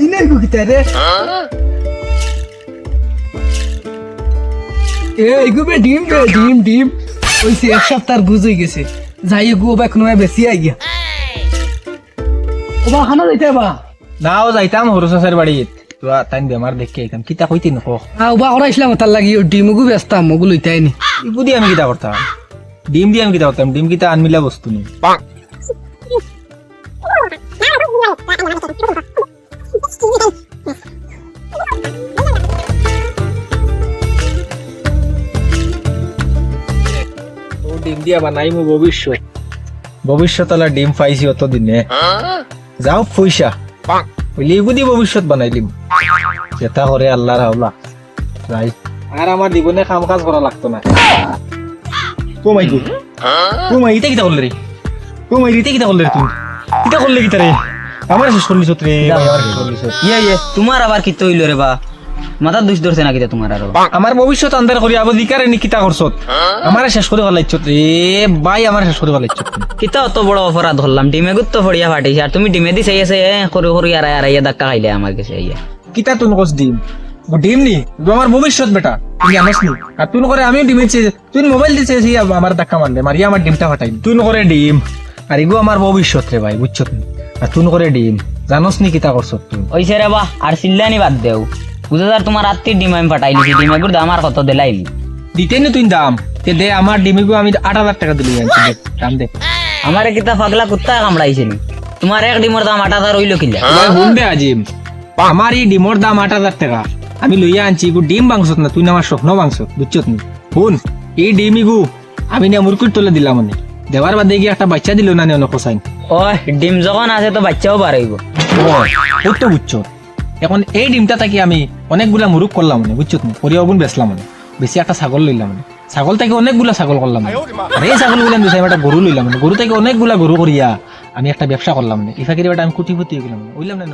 ইনে গুকিতা রে এগুবে ডিম রে ডিম ওইসে এক সপ্তাহ গুজ হয়ে গেছে যাই গো বা কোনো বেশি আই গিয়া ওবা খানা যাইতে বা নাও যাইতাম হরসাসের বাড়িত তো তাই বেমার দেখে আইতাম কিতা কইতি নকো ওবা করাইছিলাম তার লাগি ডিমগু ব্যস্তাম মগু লইতাই নি ইগু দিয়ে আমি কিতা করতাম ডিম দিয়ে আমি কিতা করতাম ডিম কিতা আনমিলা বস্তু নি ও ডিম দিয়া বানাইমু ভবিষ্যৎ আলা ডিম পাইছি অত দিনে যাও পয়সা বলি ইগু দি ভবিষ্যৎ বানাইলিম যেটা করে আল্লাহর হাওলা যাই আর আমার জীবনে কাম কাজ করা লাগতো না তোমাই গো তোমাই ইতে কিতা করলে রে তোমাই ইতে কিতা করলে রে তুমি কিতা করলে কিতা রে আমার শেষ করলি রে আমার শেষ করলি ইয়ে তোমার আবার কি তৈল রে বা মাথা দুষ ধরছে না কিতা তোমার আরো আমার ভবিষ্যৎ আন্ধার করি আবার দিকারে নি কিতা করছত আমার শেষ করে ফেলাইছ রে ভাই আমার শেষ করে ফেলাইছ কিতা অত বড় অপরাধ ধরলাম ডিমে গুত্ত ফড়িয়া ফাটিছে আর তুমি ডিমে দিছে এসে করে করে আর ধাক্কা খাইলে আমার কাছে ইয়া কিতা তুই নকস ডিম ডিম নি আমার ভবিষ্যৎ বেটা তুই জানিস নি আর তুই করে আমিও ডিম দিছি তুই মোবাইল দিছে আমার ধাক্কা মারলে মারিয়া আমার ডিমটা ফাটাই তুই করে ডিম আর ইগো আমার ভবিষ্যৎ রে ভাই বুঝছত আর তুই করে ডিম জানোস নি কিতা করছত তুই ওইসে রে বা আর চিল্লানি বাদ দেও বুঝে তোমার রাত্রির ডিম আমি ফাটাইলি ডিমে গুড় দাম আর কত দিলাইলি দিতে নি তুই দাম তে দে আমার ডিমিগো আমি 8,000 টাকা দিলি আনছি দাম দে আমার কিতা পাগলা কুত্তা কামড়াইছিল তোমার এক ডিমের দাম 8,000 হইলো কিলা ভাই হুন দে আজিম আমার এই ডিমর দাম 8,000 টাকা আমি লইয়া আনছি গু ডিম মাংসত না তুই না আমার স্বপ্ন মাংসত বুঝছত নি হুন এই ডিমিগু আমি না মুরকুর তোলে দিলাম মানে দেওয়ার বাদে গিয়ে একটা বাচ্চা দিল না অন্য কোসাইন ও ডিম যখন আছে তো বাচ্চাও বাড়াইব ও তো বুঝছো এখন এই ডিমটা থাকি আমি অনেকগুলা মুরুখ করলাম মানে বুঝছত নি পরিয়া গুণ বেচলাম মানে বেশি একটা ছাগল লইলাম মানে ছাগল থেকে অনেকগুলা ছাগল করলাম আর এই ছাগল গুলাম দিছে একটা গরু লইলাম মানে গরু থেকে অনেকগুলা গরু করিয়া আমি একটা ব্যবসা করলাম মানে ইফাকির বেটা আমি কুটিপতি হয়ে গেলাম ওইলাম না